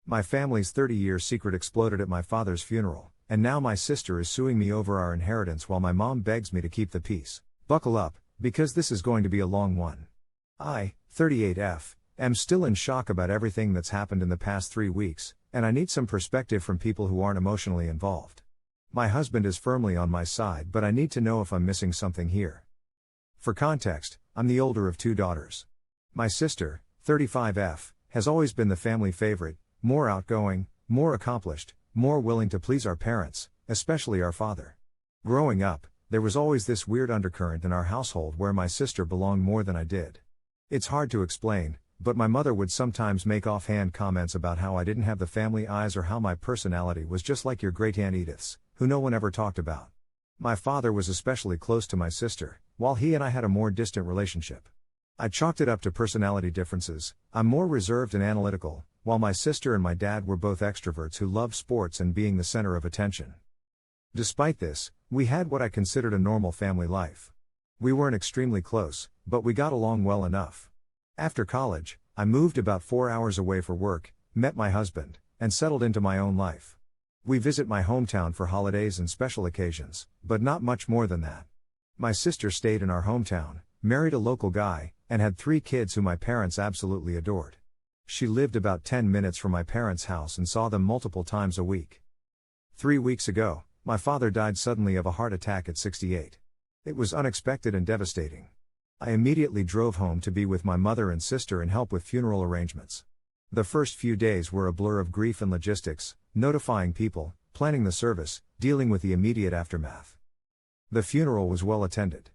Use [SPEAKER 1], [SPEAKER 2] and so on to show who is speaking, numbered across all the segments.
[SPEAKER 1] My family's 30-year secret exploded at my father's funeral, and now my sister is suing me over our inheritance while my mom begs me to keep the peace. Buckle up, because this is going to be a long one. I, 38F, am still in shock about everything that's happened in the past 3 weeks, and I need some perspective from people who aren't emotionally involved. My husband is firmly on my side, but I need to know if I'm missing something here. For context, I'm the older of 2 daughters. My sister, 35F, has always been the family favorite, more outgoing, more accomplished, more willing to please our parents, especially our father. Growing up, there was always this weird undercurrent in our household where my sister belonged more than I did. It's hard to explain, but my mother would sometimes make offhand comments about how I didn't have the family eyes or how my personality was just like your great-aunt Edith's, who no one ever talked about. My father was especially close to my sister, while he and I had a more distant relationship. I chalked it up to personality differences. I'm more reserved and analytical, while my sister and my dad were both extroverts who loved sports and being the center of attention. Despite this, we had what I considered a normal family life. We weren't extremely close, but we got along well enough. After college, I moved about 4 hours away for work, met my husband, and settled into my own life. We visit my hometown for holidays and special occasions, but not much more than that. My sister stayed in our hometown, married a local guy, and had 3 kids who my parents absolutely adored. She lived about 10 minutes from my parents' house and saw them multiple times a week. 3 weeks ago, my father died suddenly of a heart attack at 68. It was unexpected and devastating. I immediately drove home to be with my mother and sister and help with funeral arrangements. The first few days were a blur of grief and logistics, notifying people, planning the service, dealing with the immediate aftermath. The funeral was well attended.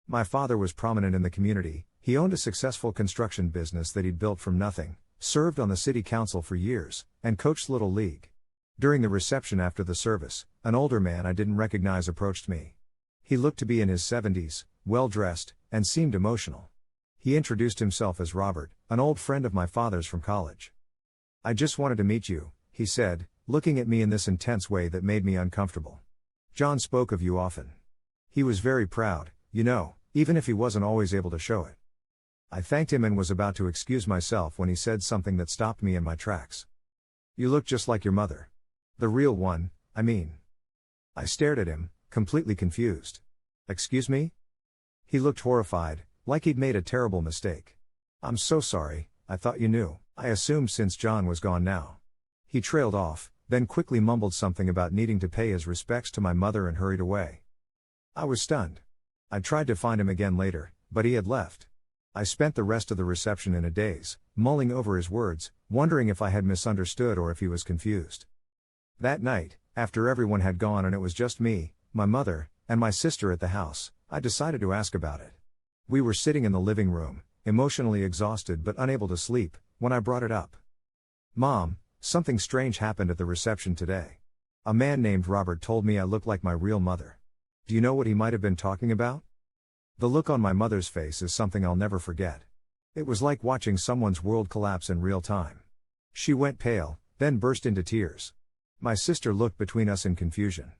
[SPEAKER 1] My father was prominent in the community. He owned a successful construction business that he'd built from nothing, served on the city council for years, and coached Little League. During the reception after the service, an older man I didn't recognize approached me. He looked to be in his 70s, well-dressed, and seemed emotional. He introduced himself as Robert, an old friend of my father's from college. "I just wanted to meet you," he said, looking at me in this intense way that made me uncomfortable. "John spoke of you often. He was very proud, you know, even if he wasn't always able to show it." I thanked him and was about to excuse myself when he said something that stopped me in my tracks. "You look just like your mother. The real one, I mean." I stared at him, completely confused. "Excuse me?" He looked horrified, like he'd made a terrible mistake. "I'm so sorry, I thought you knew. I assumed since John was gone now." He trailed off, then quickly mumbled something about needing to pay his respects to my mother and hurried away. I was stunned. I tried to find him again later, but he had left. I spent the rest of the reception in a daze, mulling over his words, wondering if I had misunderstood or if he was confused. That night, after everyone had gone and it was just me, my mother, and my sister at the house, I decided to ask about it. We were sitting in the living room, emotionally exhausted but unable to sleep, when I brought it up. "Mom, something strange happened at the reception today. A man named Robert told me I looked like my real mother. Do you know what he might have been talking about?" The look on my mother's face is something I'll never forget. It was like watching someone's world collapse in real time. She went pale, then burst into tears. My sister looked between us in confusion.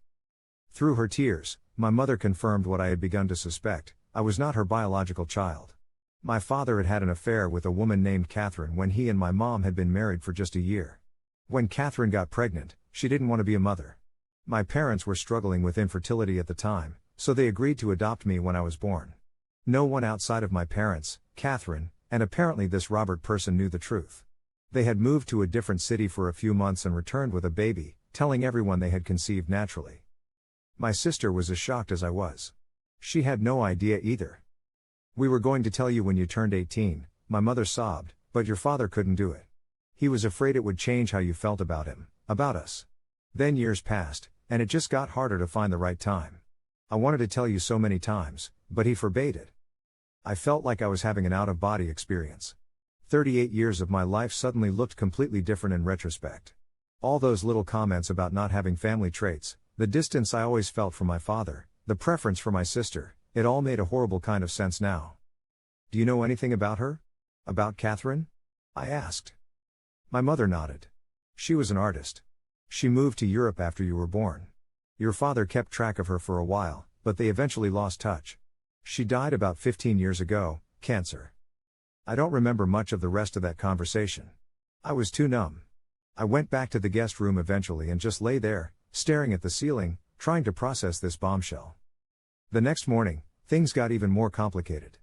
[SPEAKER 1] Through her tears, my mother confirmed what I had begun to suspect: I was not her biological child. My father had had an affair with a woman named Catherine when he and my mom had been married for just a year. When Catherine got pregnant, she didn't want to be a mother. My parents were struggling with infertility at the time, so they agreed to adopt me when I was born. No one outside of my parents, Catherine, and apparently this Robert person knew the truth. They had moved to a different city for a few months and returned with a baby, telling everyone they had conceived naturally. My sister was as shocked as I was. She had no idea either. "We were going to tell you when you turned 18, my mother sobbed, but your father couldn't do it. He was afraid it would change how you felt about him, about us. Then years passed, and it just got harder to find the right time. I wanted to tell you so many times, but he forbade it." I felt like I was having an out-of-body experience. 38 years of my life suddenly looked completely different in retrospect. All those little comments about not having family traits, the distance I always felt from my father, the preference for my sister, it all made a horrible kind of sense now. "Do you know anything about her? About Catherine?" I asked. My mother nodded. "She was an artist. She moved to Europe after you were born. Your father kept track of her for a while, but they eventually lost touch. She died about 15 years ago, cancer." I don't remember much of the rest of that conversation. I was too numb. I went back to the guest room eventually and just lay there, staring at the ceiling, trying to process this bombshell. The next morning, things got even more complicated.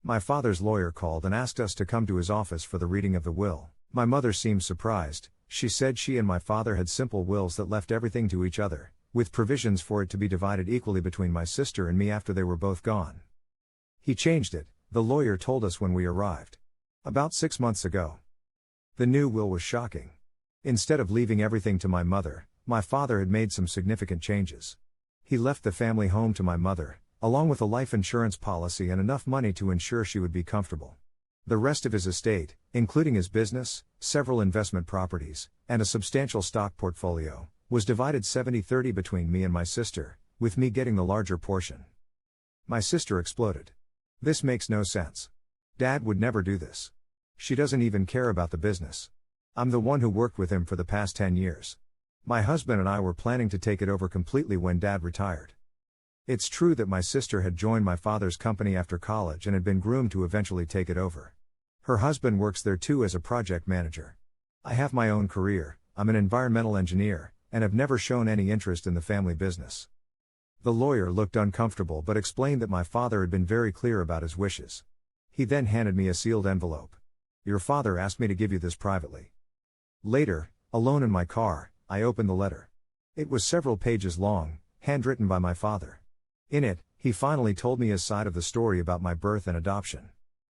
[SPEAKER 1] My father's lawyer called and asked us to come to his office for the reading of the will. My mother seemed surprised. She said she and my father had simple wills that left everything to each other, with provisions for it to be divided equally between my sister and me after they were both gone. He changed it, the lawyer told us when we arrived. About 6 months ago. The new will was shocking. Instead of leaving everything to my mother, my father had made some significant changes. He left the family home to my mother, along with a life insurance policy and enough money to ensure she would be comfortable. The rest of his estate, including his business, several investment properties, and a substantial stock portfolio, was divided 70-30 between me and my sister, with me getting the larger portion. My sister exploded. This makes no sense. Dad would never do this. She doesn't even care about the business. I'm the one who worked with him for the past 10 years. My husband and I were planning to take it over completely when Dad retired. It's true that my sister had joined my father's company after college and had been groomed to eventually take it over. Her husband works there too as a project manager. I have my own career, I'm an environmental engineer, and have never shown any interest in the family business. The lawyer looked uncomfortable but explained that my father had been very clear about his wishes. He then handed me a sealed envelope. Your father asked me to give you this privately. Later, alone in my car, I opened the letter. It was several pages long, handwritten by my father. In it, he finally told me his side of the story about my birth and adoption.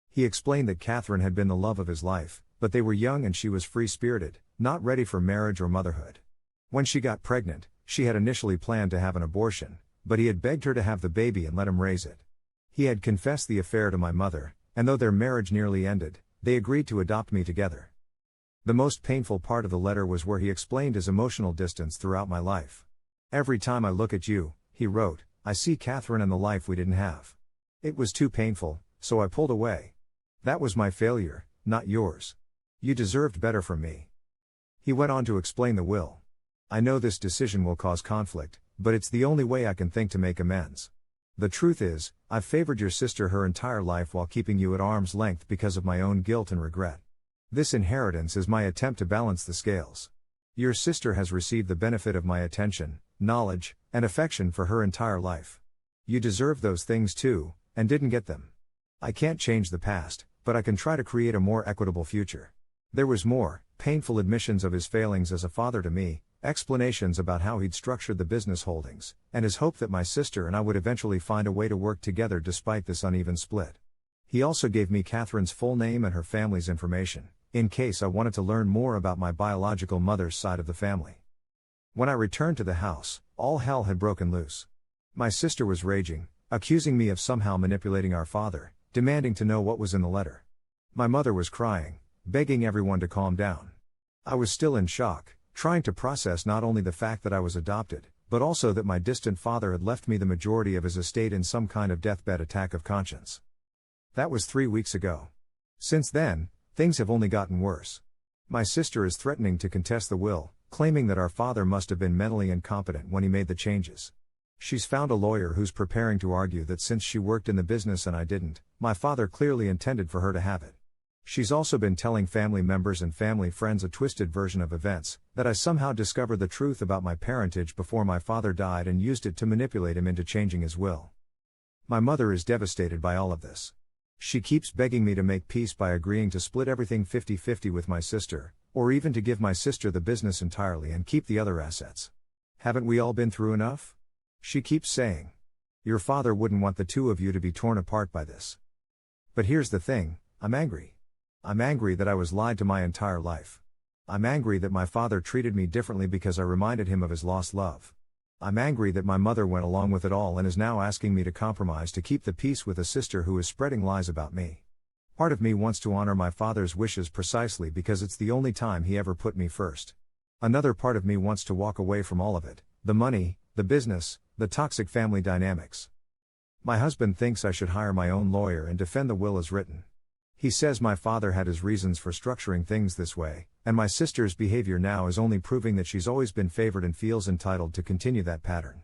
[SPEAKER 1] He explained that Catherine had been the love of his life, but they were young and she was free-spirited, not ready for marriage or motherhood. When she got pregnant, she had initially planned to have an abortion, but he had begged her to have the baby and let him raise it. He had confessed the affair to my mother, and though their marriage nearly ended, they agreed to adopt me together. The most painful part of the letter was where he explained his emotional distance throughout my life. Every time I look at you, he wrote, I see Catherine and the life we didn't have. It was too painful, so I pulled away. That was my failure, not yours. You deserved better from me. He went on to explain the will. I know this decision will cause conflict, but it's the only way I can think to make amends. The truth is, I've favored your sister her entire life while keeping you at arm's length because of my own guilt and regret. This inheritance is my attempt to balance the scales. Your sister has received the benefit of my attention, knowledge, and affection for her entire life. You deserve those things too, and didn't get them. I can't change the past, but I can try to create a more equitable future. There was more, painful admissions of his failings as a father to me, explanations about how he'd structured the business holdings, and his hope that my sister and I would eventually find a way to work together despite this uneven split. He also gave me Catherine's full name and her family's information, in case I wanted to learn more about my biological mother's side of the family. When I returned to the house, all hell had broken loose. My sister was raging, accusing me of somehow manipulating our father, demanding to know what was in the letter. My mother was crying, begging everyone to calm down. I was still in shock, trying to process not only the fact that I was adopted, but also that my distant father had left me the majority of his estate in some kind of deathbed attack of conscience. That was 3 weeks ago. Since then, things have only gotten worse. My sister is threatening to contest the will, claiming that our father must have been mentally incompetent when he made the changes. She's found a lawyer who's preparing to argue that since she worked in the business and I didn't, my father clearly intended for her to have it. She's also been telling family members and family friends a twisted version of events, that I somehow discovered the truth about my parentage before my father died and used it to manipulate him into changing his will. My mother is devastated by all of this. She keeps begging me to make peace by agreeing to split everything 50-50 with my sister, or even to give my sister the business entirely and keep the other assets. Haven't we all been through enough? She keeps saying. Your father wouldn't want the two of you to be torn apart by this. But here's the thing, I'm angry. I'm angry that I was lied to my entire life. I'm angry that my father treated me differently because I reminded him of his lost love. I'm angry that my mother went along with it all and is now asking me to compromise to keep the peace with a sister who is spreading lies about me. Part of me wants to honor my father's wishes precisely because it's the only time he ever put me first. Another part of me wants to walk away from all of it, the money, the business, the toxic family dynamics. My husband thinks I should hire my own lawyer and defend the will as written. He says my father had his reasons for structuring things this way, and my sister's behavior now is only proving that she's always been favored and feels entitled to continue that pattern.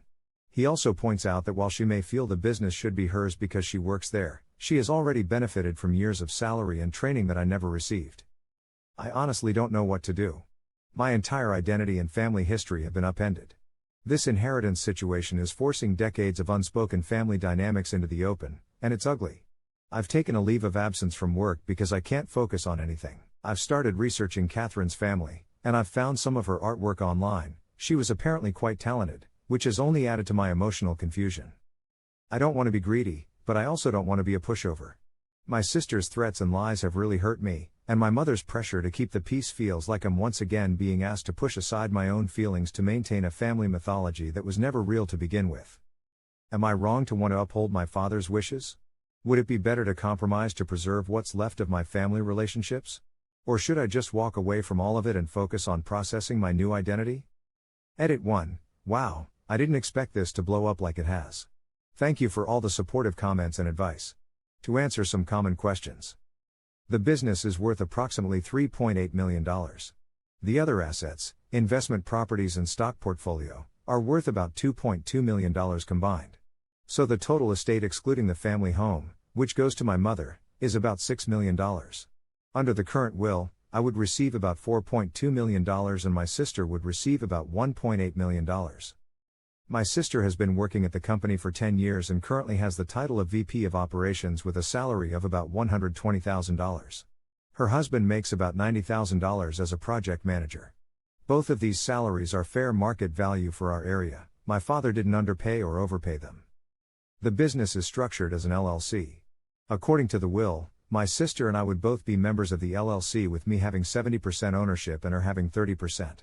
[SPEAKER 1] He also points out that while she may feel the business should be hers because she works there, she has already benefited from years of salary and training that I never received. I honestly don't know what to do. My entire identity and family history have been upended. This inheritance situation is forcing decades of unspoken family dynamics into the open, and it's ugly. I've taken a leave of absence from work because I can't focus on anything. I've started researching Catherine's family, and I've found some of her artwork online. She was apparently quite talented, which has only added to my emotional confusion. I don't want to be greedy, but I also don't want to be a pushover. My sister's threats and lies have really hurt me, and my mother's pressure to keep the peace feels like I'm once again being asked to push aside my own feelings to maintain a family mythology that was never real to begin with. Am I wrong to want to uphold my father's wishes? Would it be better to compromise to preserve what's left of my family relationships? Or should I just walk away from all of it and focus on processing my new identity? Edit 1. Wow, I didn't expect this to blow up like it has. Thank you for all the supportive comments and advice. To answer some common questions. The business is worth approximately $3.8 million. The other assets, investment properties and stock portfolio, are worth about $2.2 million combined. So the total estate excluding the family home, which goes to my mother, is about $6 million. Under the current will, I would receive about $4.2 million and my sister would receive about $1.8 million. My sister has been working at the company for 10 years and currently has the title of VP of Operations with a salary of about $120,000. Her husband makes about $90,000 as a project manager. Both of these salaries are fair market value for our area. My father didn't underpay or overpay them. The business is structured as an LLC. According to the will, my sister and I would both be members of the LLC with me having 70% ownership and her having 30%.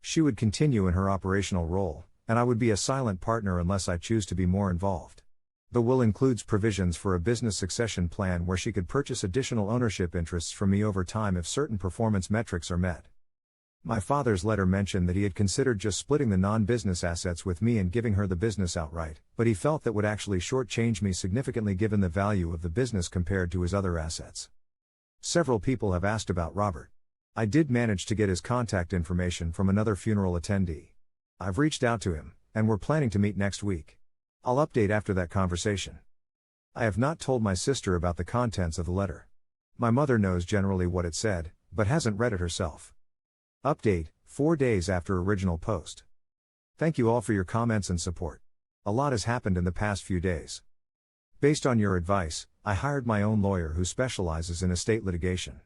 [SPEAKER 1] She would continue in her operational role, and I would be a silent partner unless I choose to be more involved. The will includes provisions for a business succession plan where she could purchase additional ownership interests from me over time if certain performance metrics are met. My father's letter mentioned that he had considered just splitting the non-business assets with me and giving her the business outright, but he felt that would actually shortchange me significantly given the value of the business compared to his other assets. Several people have asked about Robert. I did manage to get his contact information from another funeral attendee. I've reached out to him, and we're planning to meet next week. I'll update after that conversation. I have not told my sister about the contents of the letter. My mother knows generally what it said, but hasn't read it herself. Update, 4 days after original post. Thank you all for your comments and support. A lot has happened in the past few days. Based on your advice, I hired my own lawyer who specializes in estate litigation.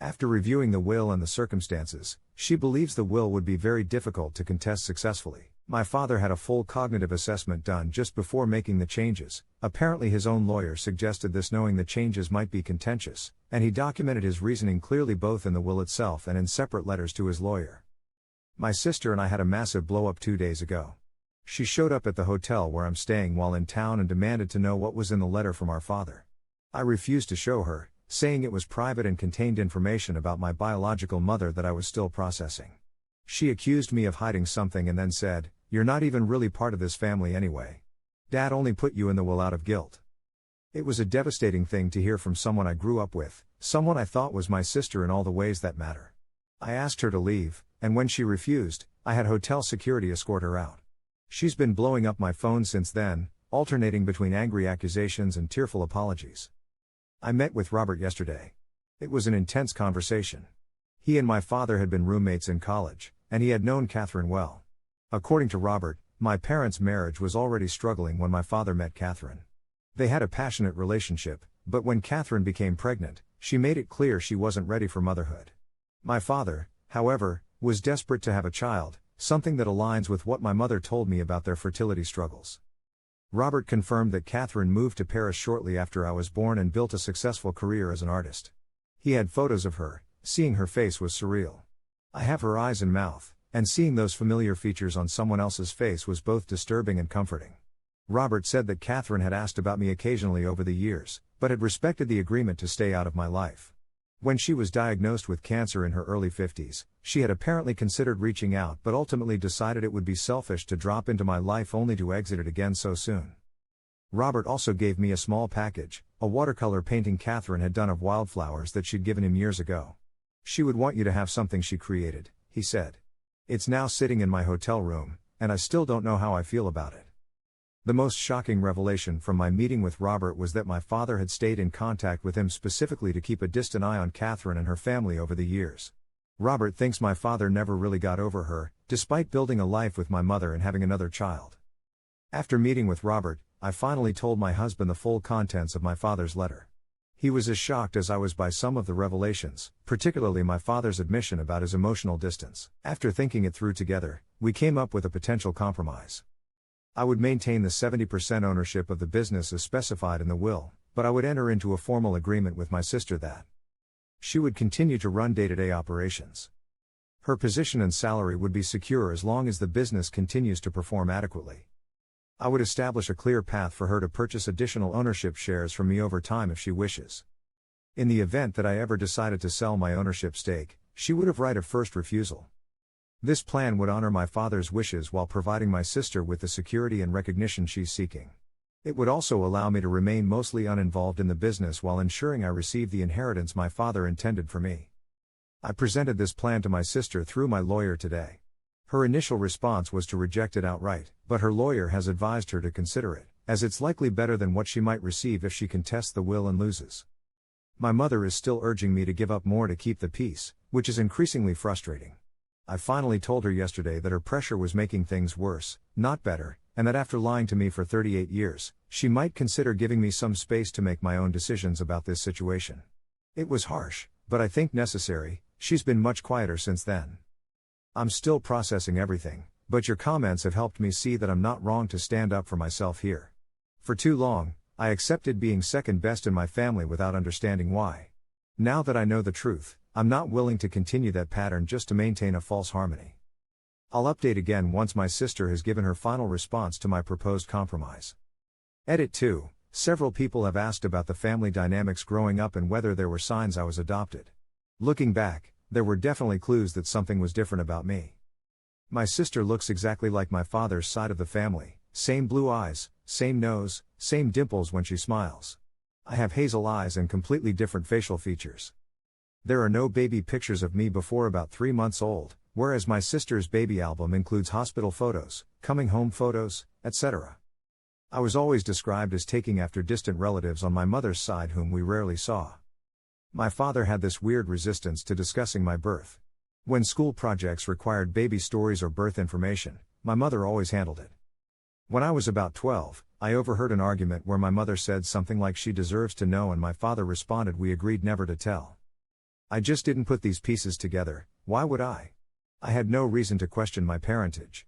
[SPEAKER 1] After reviewing the will and the circumstances, she believes the will would be very difficult to contest successfully. My father had a full cognitive assessment done just before making the changes. Apparently his own lawyer suggested this knowing the changes might be contentious, and he documented his reasoning clearly both in the will itself and in separate letters to his lawyer. My sister and I had a massive blow-up 2 days ago. She showed up at the hotel where I'm staying while in town and demanded to know what was in the letter from our father. I refused to show her, saying it was private and contained information about my biological mother that I was still processing. She accused me of hiding something and then said, "You're not even really part of this family anyway. Dad only put you in the will out of guilt." It was a devastating thing to hear from someone I grew up with, someone I thought was my sister in all the ways that matter. I asked her to leave, and when she refused, I had hotel security escort her out. She's been blowing up my phone since then, alternating between angry accusations and tearful apologies. I met with Robert yesterday. It was an intense conversation. He and my father had been roommates in college, and he had known Catherine well. According to Robert, my parents' marriage was already struggling when my father met Catherine. They had a passionate relationship, but when Catherine became pregnant, she made it clear she wasn't ready for motherhood. My father, however, was desperate to have a child, something that aligns with what my mother told me about their fertility struggles. Robert confirmed that Catherine moved to Paris shortly after I was born and built a successful career as an artist. He had photos of her. Seeing her face was surreal. I have her eyes and mouth, and seeing those familiar features on someone else's face was both disturbing and comforting. Robert said that Catherine had asked about me occasionally over the years, but had respected the agreement to stay out of my life. When she was diagnosed with cancer in her early 50s, she had apparently considered reaching out but ultimately decided it would be selfish to drop into my life only to exit it again so soon. Robert also gave me a small package, a watercolor painting Catherine had done of wildflowers that she'd given him years ago. "She would want you to have something she created," he said. "It's now sitting in my hotel room, and I still don't know how I feel about it." The most shocking revelation from my meeting with Robert was that my father had stayed in contact with him specifically to keep a distant eye on Catherine and her family over the years. Robert thinks my father never really got over her, despite building a life with my mother and having another child. After meeting with Robert, I finally told my husband the full contents of my father's letter. He was as shocked as I was by some of the revelations, particularly my father's admission about his emotional distance. After thinking it through together, we came up with a potential compromise. I would maintain the 70% ownership of the business as specified in the will, but I would enter into a formal agreement with my sister that she would continue to run day-to-day operations. Her position and salary would be secure as long as the business continues to perform adequately. I would establish a clear path for her to purchase additional ownership shares from me over time if she wishes. In the event that I ever decided to sell my ownership stake, she would have right of first refusal. This plan would honor my father's wishes while providing my sister with the security and recognition she's seeking. It would also allow me to remain mostly uninvolved in the business while ensuring I receive the inheritance my father intended for me. I presented this plan to my sister through my lawyer today. Her initial response was to reject it outright, but her lawyer has advised her to consider it, as it's likely better than what she might receive if she contests the will and loses. My mother is still urging me to give up more to keep the peace, which is increasingly frustrating. I finally told her yesterday that her pressure was making things worse, not better, and that after lying to me for 38 years, she might consider giving me some space to make my own decisions about this situation. It was harsh, but I think necessary. She's been much quieter since then. I'm still processing everything, but your comments have helped me see that I'm not wrong to stand up for myself here. For too long, I accepted being second best in my family without understanding why. Now that I know the truth, I'm not willing to continue that pattern just to maintain a false harmony. I'll update again once my sister has given her final response to my proposed compromise. Edit 2. Several people have asked about the family dynamics growing up and whether there were signs I was adopted. Looking back, there were definitely clues that something was different about me. My sister looks exactly like my father's side of the family, same blue eyes, same nose, same dimples when she smiles. I have hazel eyes and completely different facial features. There are no baby pictures of me before about 3 months old, whereas my sister's baby album includes hospital photos, coming home photos, etc. I was always described as taking after distant relatives on my mother's side whom we rarely saw. My father had this weird resistance to discussing my birth. When school projects required baby stories or birth information, my mother always handled it. When I was about 12, I overheard an argument where my mother said something like she deserves to know and my father responded we agreed never to tell. I just didn't put these pieces together, why would I? I had no reason to question my parentage.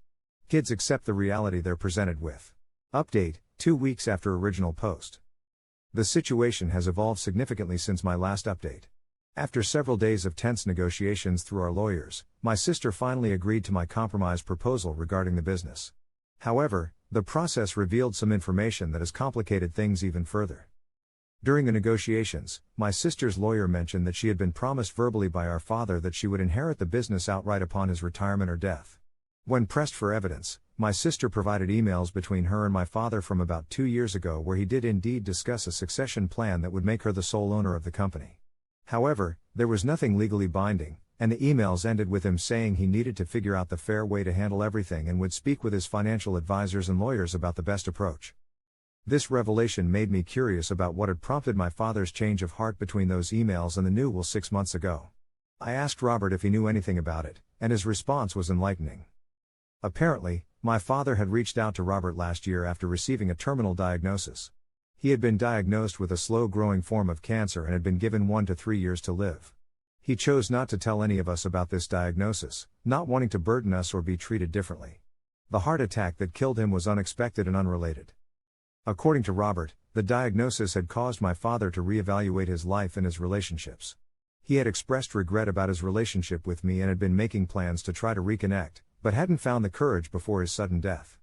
[SPEAKER 1] Kids accept the reality they're presented with. Update, 2 weeks after original post. The situation has evolved significantly since my last update. After several days of tense negotiations through our lawyers, my sister finally agreed to my compromise proposal regarding the business. However, the process revealed some information that has complicated things even further. During the negotiations, my sister's lawyer mentioned that she had been promised verbally by our father that she would inherit the business outright upon his retirement or death. When pressed for evidence, my sister provided emails between her and my father from about 2 years ago where he did indeed discuss a succession plan that would make her the sole owner of the company. However, there was nothing legally binding, and the emails ended with him saying he needed to figure out the fair way to handle everything and would speak with his financial advisors and lawyers about the best approach. This revelation made me curious about what had prompted my father's change of heart between those emails and the new will 6 months ago. I asked Robert if he knew anything about it, and his response was enlightening. Apparently, my father had reached out to Robert last year after receiving a terminal diagnosis. He had been diagnosed with a slow-growing form of cancer and had been given 1 to 3 years to live. He chose not to tell any of us about this diagnosis, not wanting to burden us or be treated differently. The heart attack that killed him was unexpected and unrelated. According to Robert, the diagnosis had caused my father to reevaluate his life and his relationships. He had expressed regret about his relationship with me and had been making plans to try to reconnect, but hadn't found the courage before his sudden death.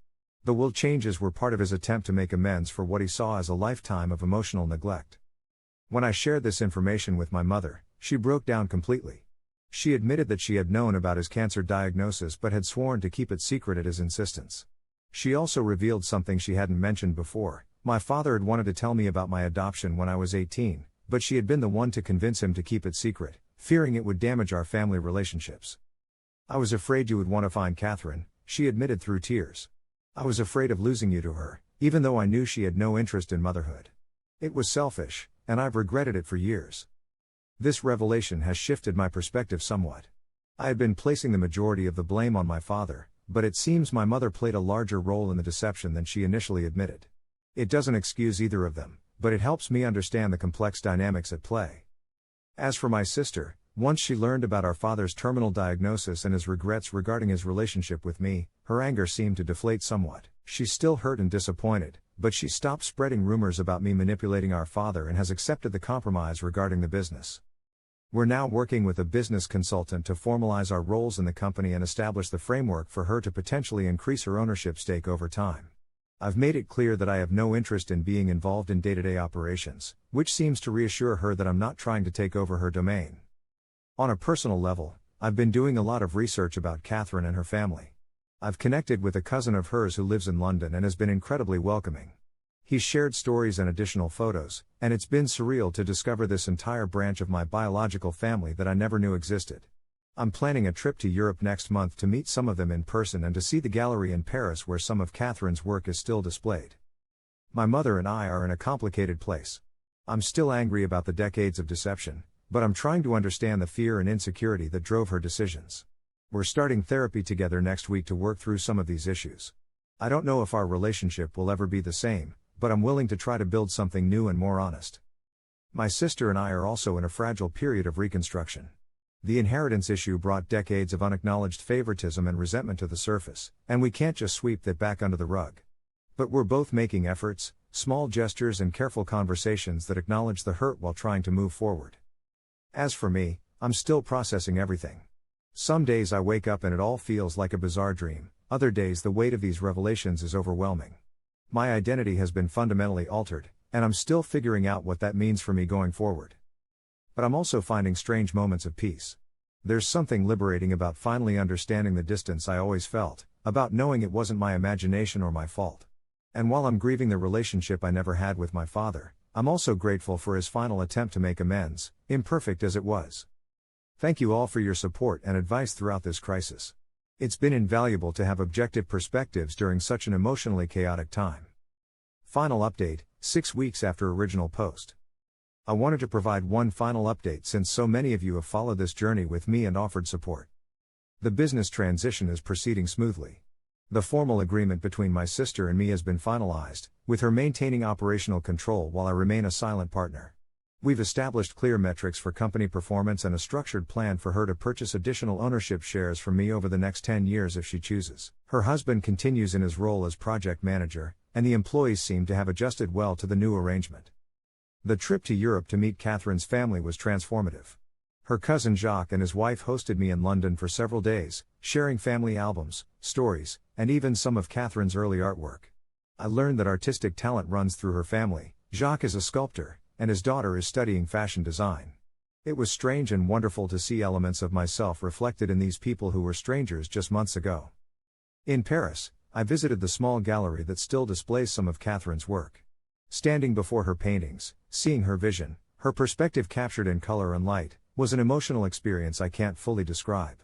[SPEAKER 1] The will changes were part of his attempt to make amends for what he saw as a lifetime of emotional neglect. When I shared this information with my mother, she broke down completely. She admitted that she had known about his cancer diagnosis but had sworn to keep it secret at his insistence. She also revealed something she hadn't mentioned before. My father had wanted to tell me about my adoption when I was 18, but she had been the one to convince him to keep it secret, fearing it would damage our family relationships. I was afraid you would want to find Catherine, she admitted through tears. I was afraid of losing you to her, even though I knew she had no interest in motherhood. It was selfish, and I've regretted it for years. This revelation has shifted my perspective somewhat. I had been placing the majority of the blame on my father, but it seems my mother played a larger role in the deception than she initially admitted. It doesn't excuse either of them, but it helps me understand the complex dynamics at play. As for my sister, once she learned about our father's terminal diagnosis and his regrets regarding his relationship with me, her anger seemed to deflate somewhat. She's still hurt and disappointed, but she stopped spreading rumors about me manipulating our father and has accepted the compromise regarding the business. We're now working with a business consultant to formalize our roles in the company and establish the framework for her to potentially increase her ownership stake over time. I've made it clear that I have no interest in being involved in day-to-day operations, which seems to reassure her that I'm not trying to take over her domain. On a personal level, I've been doing a lot of research about Catherine and her family. I've connected with a cousin of hers who lives in London and has been incredibly welcoming. He's shared stories and additional photos, and it's been surreal to discover this entire branch of my biological family that I never knew existed. I'm planning a trip to Europe next month to meet some of them in person and to see the gallery in Paris where some of Catherine's work is still displayed. My mother and I are in a complicated place. I'm still angry about the decades of deception, but I'm trying to understand the fear and insecurity that drove her decisions. We're starting therapy together next week to work through some of these issues. I don't know if our relationship will ever be the same, but I'm willing to try to build something new and more honest. My sister and I are also in a fragile period of reconstruction. The inheritance issue brought decades of unacknowledged favoritism and resentment to the surface, and we can't just sweep that back under the rug. But we're both making efforts, small gestures and careful conversations that acknowledge the hurt while trying to move forward. As for me, I'm still processing everything. Some days I wake up and it all feels like a bizarre dream, other days the weight of these revelations is overwhelming. My identity has been fundamentally altered, and I'm still figuring out what that means for me going forward. But I'm also finding strange moments of peace. There's something liberating about finally understanding the distance I always felt, about knowing it wasn't my imagination or my fault. And while I'm grieving the relationship I never had with my father, I'm also grateful for his final attempt to make amends, imperfect as it was. Thank you all for your support and advice throughout this crisis. It's been invaluable to have objective perspectives during such an emotionally chaotic time. Final update, 6 weeks after original post. I wanted to provide one final update since so many of you have followed this journey with me and offered support. The business transition is proceeding smoothly. The formal agreement between my sister and me has been finalized, with her maintaining operational control while I remain a silent partner. We've established clear metrics for company performance and a structured plan for her to purchase additional ownership shares from me over the next 10 years if she chooses. Her husband continues in his role as project manager, and the employees seem to have adjusted well to the new arrangement. The trip to Europe to meet Catherine's family was transformative. Her cousin Jacques and his wife hosted me in London for several days, sharing family albums, stories, and even some of Catherine's early artwork. I learned that artistic talent runs through her family. Jacques is a sculptor, and his daughter is studying fashion design. It was strange and wonderful to see elements of myself reflected in these people who were strangers just months ago. In Paris, I visited the small gallery that still displays some of Catherine's work. Standing before her paintings, seeing her vision, her perspective captured in color and light, was an emotional experience I can't fully describe.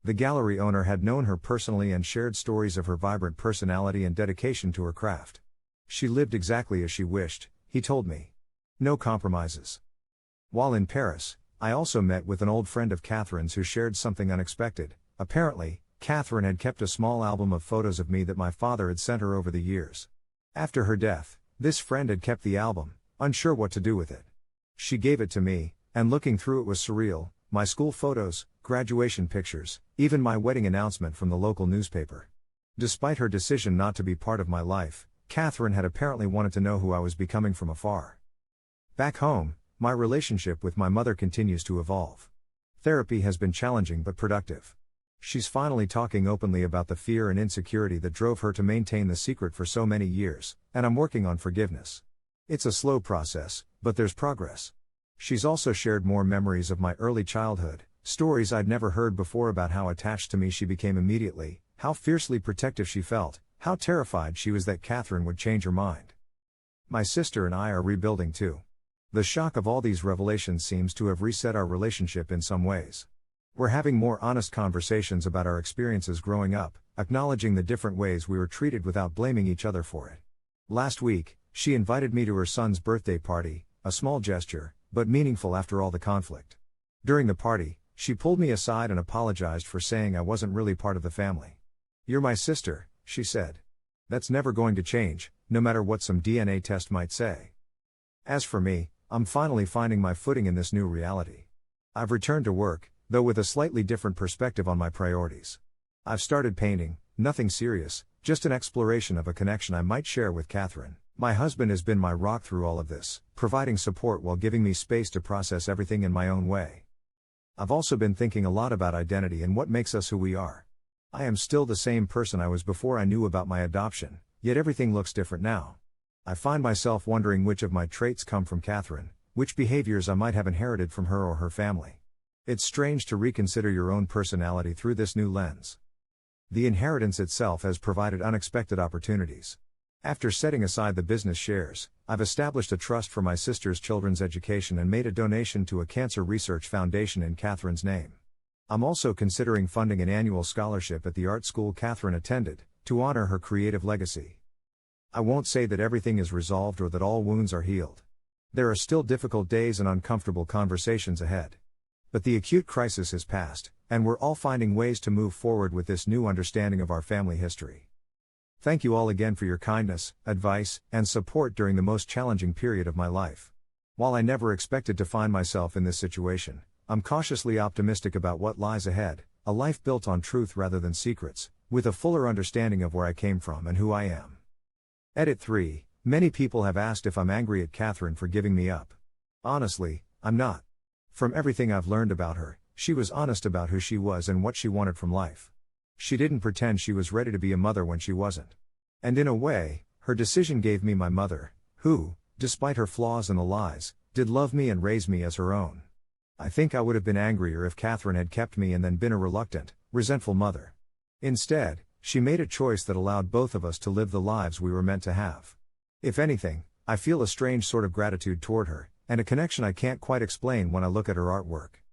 [SPEAKER 1] The gallery owner had known her personally and shared stories of her vibrant personality and dedication to her craft. She lived exactly as she wished, he told me. No compromises. While in Paris, I also met with an old friend of Catherine's who shared something unexpected. Apparently, Catherine had kept a small album of photos of me that my father had sent her over the years. After her death, this friend had kept the album, unsure what to do with it. She gave it to me, and looking through it was surreal, my school photos, graduation pictures, even my wedding announcement from the local newspaper. Despite her decision not to be part of my life, Catherine had apparently wanted to know who I was becoming from afar. Back home, my relationship with my mother continues to evolve. Therapy has been challenging but productive. She's finally talking openly about the fear and insecurity that drove her to maintain the secret for so many years, and I'm working on forgiveness. It's a slow process, but there's progress. She's also shared more memories of my early childhood, stories I'd never heard before about how attached to me she became immediately, how fiercely protective she felt, how terrified she was that Catherine would change her mind. My sister and I are rebuilding too. The shock of all these revelations seems to have reset our relationship in some ways. We're having more honest conversations about our experiences growing up, acknowledging the different ways we were treated without blaming each other for it. Last week, she invited me to her son's birthday party, a small gesture, but meaningful after all the conflict. During the party, She pulled me aside and apologized for saying I wasn't really part of the family. "You're my sister," she said. "That's never going to change, no matter what some DNA test might say." As for me, I'm finally finding my footing in this new reality. I've returned to work, though with a slightly different perspective on my priorities. I've started painting, nothing serious, just an exploration of a connection I might share with Catherine. My husband has been my rock through all of this, providing support while giving me space to process everything in my own way. I've also been thinking a lot about identity and what makes us who we are. I am still the same person I was before I knew about my adoption, yet everything looks different now. I find myself wondering which of my traits come from Catherine, which behaviors I might have inherited from her or her family. It's strange to reconsider your own personality through this new lens. The inheritance itself has provided unexpected opportunities. After setting aside the business shares, I've established a trust for my sister's children's education and made a donation to a cancer research foundation in Catherine's name. I'm also considering funding an annual scholarship at the art school Catherine attended, to honor her creative legacy. I won't say that everything is resolved or that all wounds are healed. There are still difficult days and uncomfortable conversations ahead. But the acute crisis has passed, and we're all finding ways to move forward with this new understanding of our family history. Thank you all again for your kindness, advice, and support during the most challenging period of my life. While I never expected to find myself in this situation, I'm cautiously optimistic about what lies ahead, a life built on truth rather than secrets, with a fuller understanding of where I came from and who I am. Edit 3. Many people have asked if I'm angry at Catherine for giving me up. Honestly, I'm not. From everything I've learned about her, she was honest about who she was and what she wanted from life. She didn't pretend she was ready to be a mother when she wasn't. And in a way, her decision gave me my mother, who, despite her flaws and the lies, did love me and raise me as her own. I think I would have been angrier if Catherine had kept me and then been a reluctant, resentful mother. Instead, she made a choice that allowed both of us to live the lives we were meant to have. If anything, I feel a strange sort of gratitude toward her, and a connection I can't quite explain when I look at her artwork.